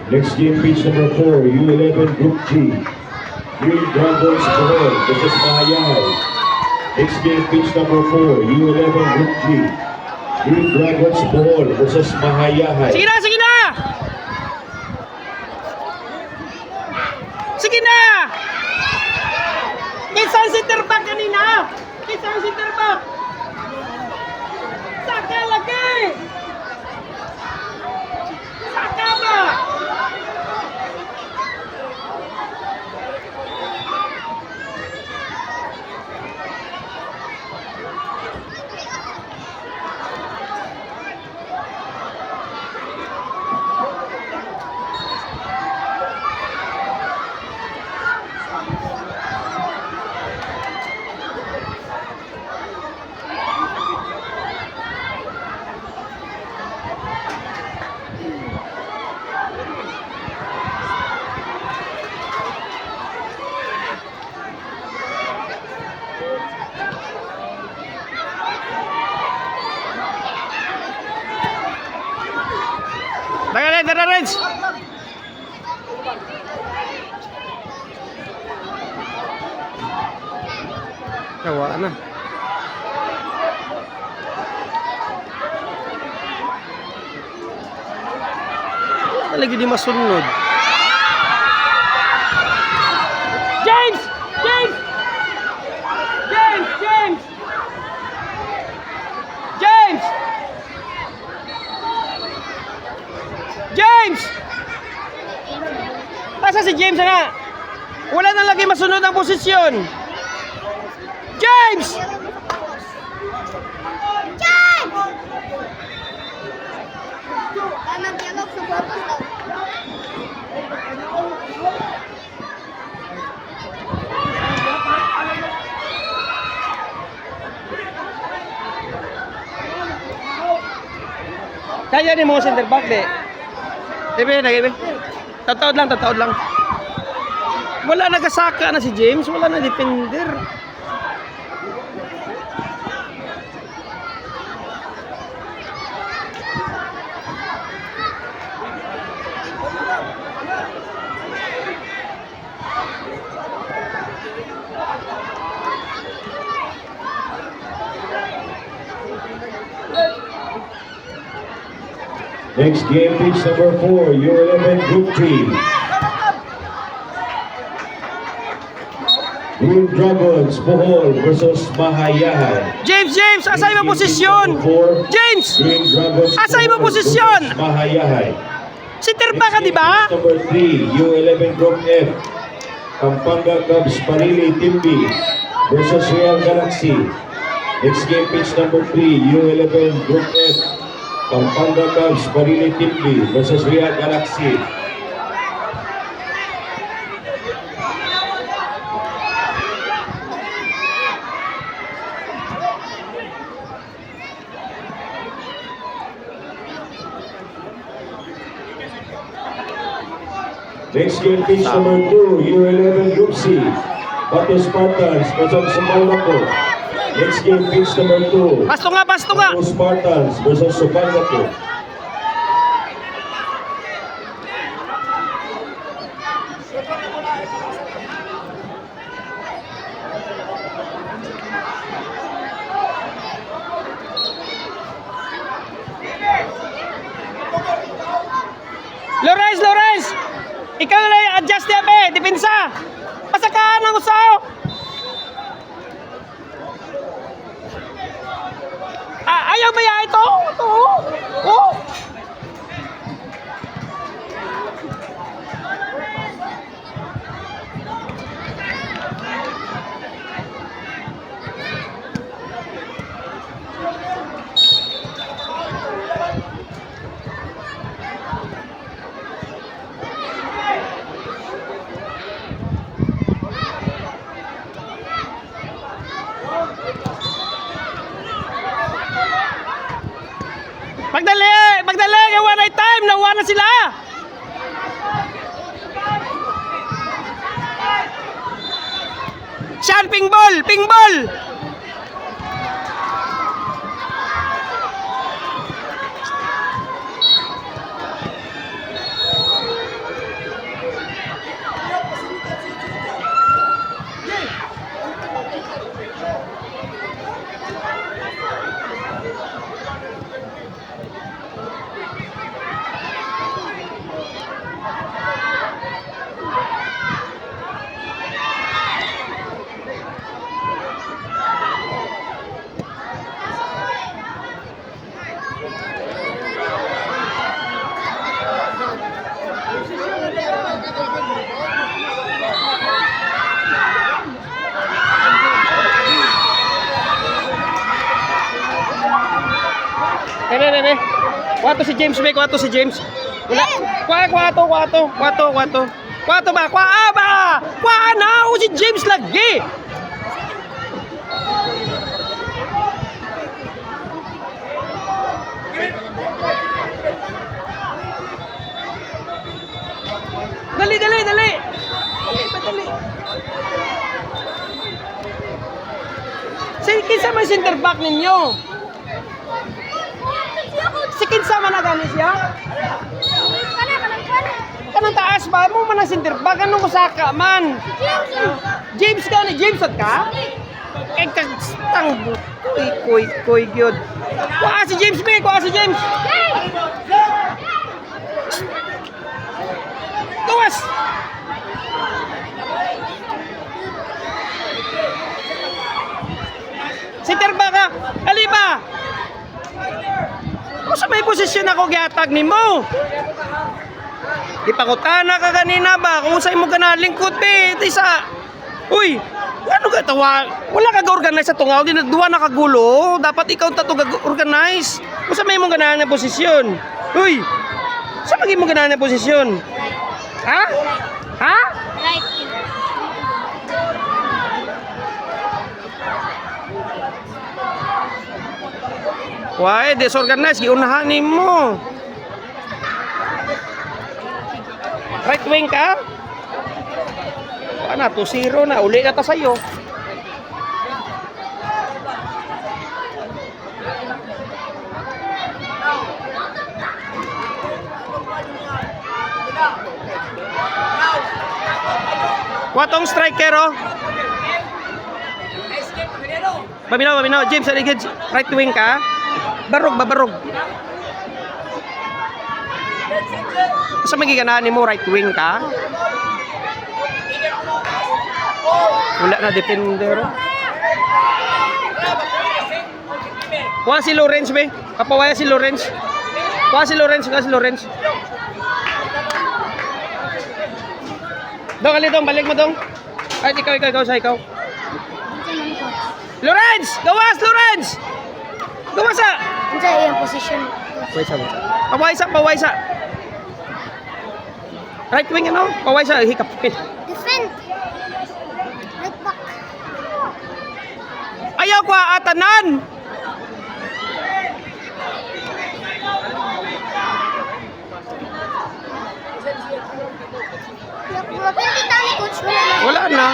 Next game, pitch number 4, U11 Group G. Green Dragons Bohol versus Mahayahay. Next game, pitch number 4, U11 Group G. Green Dragons Bohol versus Mahayahay. Sige na, sige na! Sige na! Kisang center back kanina! Kisang center back! Saka lagi! Saka ba? Tara, Reds! Kawa na. Lagi di masunod. James! James! James! James! James! James! Asa si James na? Wala nang lagi masunod ang posisyon. James! James! Nag-dialog sa photos daw. Kaya ni mga center back de. Ibe na ibe. Tataod lang, tataod lang. Wala nagasaka na si James, wala na defender. Next game, pitch number 4, U11 Group G. Green Dragons Bohol versus Mahayahay. James, James, asay mo posisyon. James! Green Dragons Asay mo posisyon. Mahayahay. Center back ka, di ba? Number 3, U11 Group F. Pampanga Cubs Parili Timbi versus Real Galaxy. Next game, pitch number 3, U11 Group F. Pampanga Cubs Parili Timbi versus Real Galaxy. Next game, pitch number 2, U11 Group C. Bato Spartans versus Supangaco. Next game, pitch number 2. Pasto nga, pasto nga. Bato Spartans versus Supangaco. Lawrence, Lawrence! Ikaw na lang adjust niya, be. Depensa. Pasakaan ang usaw. Ayaw ba yan ito? Ito. Oh. Magdali! Magdali! Gawa na time! Nawa na sila! Sean, ping ball! Ping ball! Bebe. Kuha si James, be. Kuha si James. Wala. Kuha to. Kuha ba? Kuha na. Si James lagi. Dali. Dali. Kinsa man center back ninyo? Si kinsa man na gani siya? Kanang taas ba? Mo man ang center back. Anong kusaka man? James gani? James at ka? Kay kagstang koy gyud. Kuha si James, be. Kuha si James. Tuwas! Center back ka! Aliba! Kung sa may posisyon ako gihatag ni mo? Ipakutana ka kanina ba? Kung sa'yo mo lingkod, be. Ito isa. Uy! Ano ka tawa? Wala ka ga-organize sa tungaw. Duwa na kagulo. Dapat ikaw tato ga-organize. Kung sa may mo ganahan na posisyon? Uy! Sa maging mo ganahan na posisyon? Ha? Right. Why, disorganized, giunahan mo. Right wing ka? Ano, 2-0 na. Uli na ta sa'yo. Watong striker, oh. Babinaw. James, aligid. Right wing ka? Barog. Sa magiganahan mo, right wing ka? Wala na defender. Kuha si Lawrence, be. Kapawaya si Lawrence. Kuha si Lawrence. Dong, ali dong, balik mo dong. Ay, ikaw, sa ikaw. Lawrence! Lawrence! Gawasa! Ano sa iyong position? Pawaysa. Right wing, ano? Pawaysa, hikapit. Defend. Right back. Ayaw ko atanan! Mapindi tani, coach. Wala na.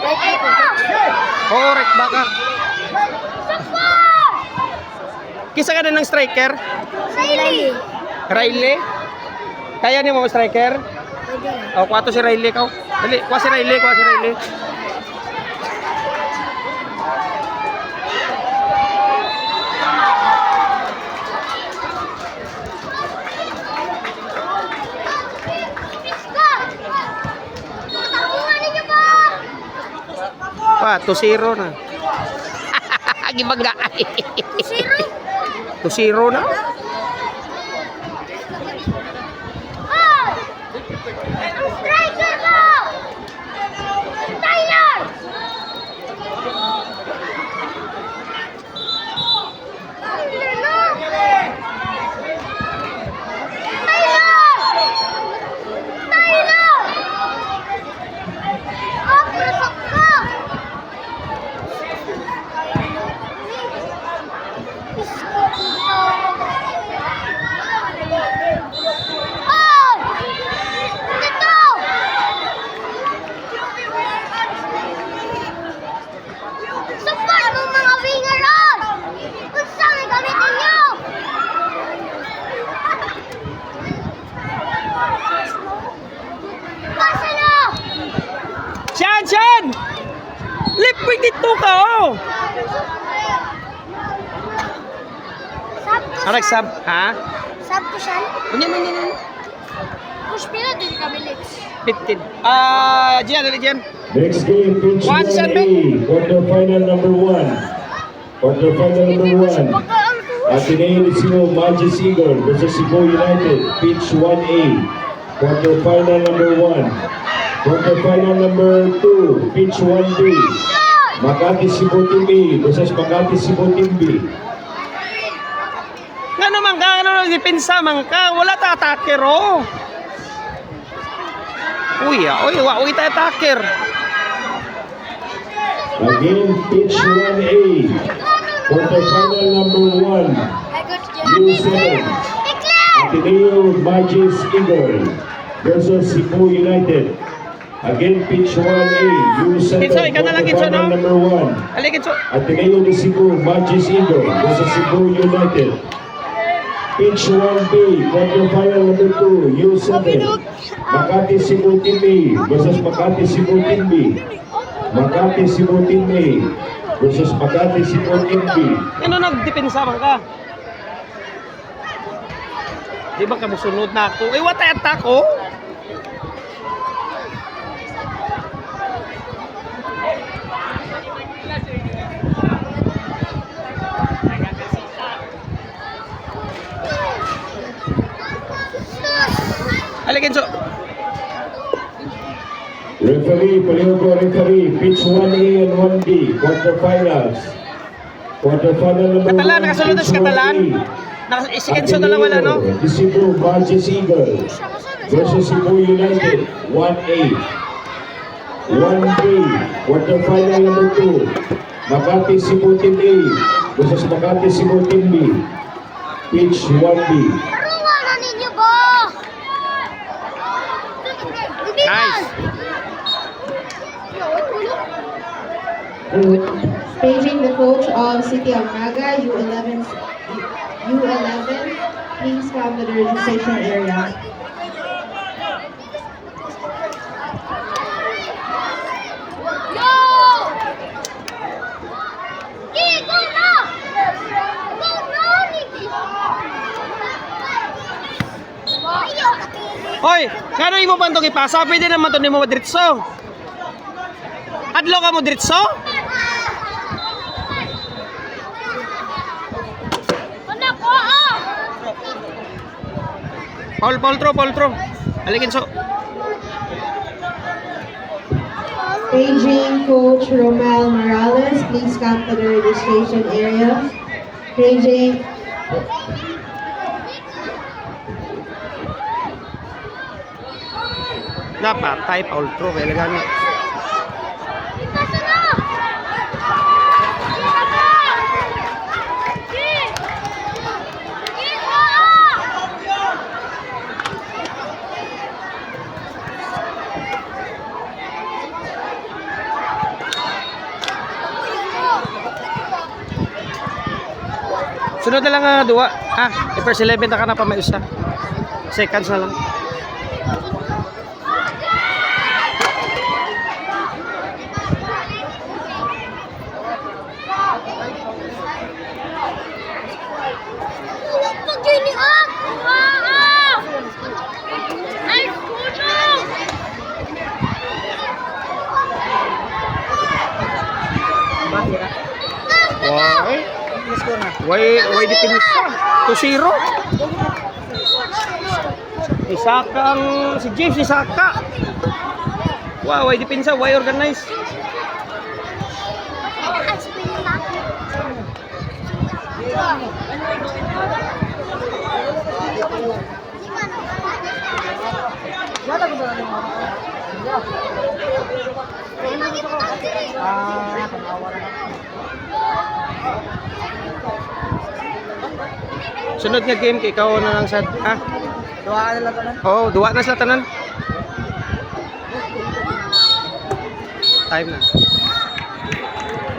Right back, coach. Correct baka. Kisa ka na ng striker? Riley? Kaya niyo mo striker? O, kuha to si Riley ikaw. Dali, kuha si Riley. Pa, 2-0 na. Gibangga. 2-0 na. Striker mo! Tyler! Support mo mga winger on! Kung saan ang gamitin nyo! Pasa na! Siyan! Lipwing dito ka, oh! Sab ko Arak siya. sab, ha? Sab ko siya. Ganyan. Push pila din kami lips. 15. Diyan. Next game, pitch Watch 1A, and make. quarterfinal number 1. Quarterfinal number 1. Ateneo Liceo Magis Eagle versus Cebu United, pitch 1A. Quarterfinal number 1. Quarterfinal number 2, pitch 1B. Makati Cebu Team A versus Makati Cebu Team B. Ngano man ka, ano depensa man ka, wala ta attacker oh. Uy, wa ta attacker. Again, pitch 1A. Quarterfinal number 1. U7. Ateneo Magis Eagle versus Cebu United. Again, pitch 1A. U7. Kinso, ikaw na lang, Kinso, no? Quarterfinal number 1. Aligid so. Ateneo de Cebu Magis Eagle versus Cebu United. Pitch 1B. Quarterfinal number 2. U7. Makati Cebu Team A versus Makati Cebu Team B. Makati Cebu Team A versus Makati Cebu Team B. Ano nagdepensa man ka? Di ba kamusunod na ako? Eh, what attack oh? Aligid so. Referee, Paliogo referee, pitch 1A and 1B, quarterfinals. Quarterfinal number 1. Katalan, nakasunod na si Katalan. Isikenso na lang wala, no? Cebu Magis Eagle versus Cebu United, 1A. 1B, quarterfinal number 2. Makati Cebu Team A versus Makati Cebu Team B. Pitch 1B. Naruwa na ninyo ba? Nice. Paging the coach of City of Naga, U11, please come to the registration area. Yo! Go na! Go na, Ricky! Ayaw ka, Tiri. Hoy, kano imo pa itong ipasa? Pwede naman ito ni mo madritso. Adlaw ka mo dritso? Anak ko, ah! Paul throw. Aligid so. Paging coach Romel Morales, please come to the registration area. Paging Napatay, Paul throw. Kaya lagang Ipasa na! Gina ka! Gina! sunod na lang duwa. First 11 na ka na pa may isa. Seconds na lang. Pag-gini up! Wow! Ay, kuno! Why depensa? 2-0. Isaka ang si James Isaka. Wow, why depensa? Why organize? Sunod nga game kay ikaw na lang sa duwa na lang tanan. Oh, duwa na sila tanan. Time na.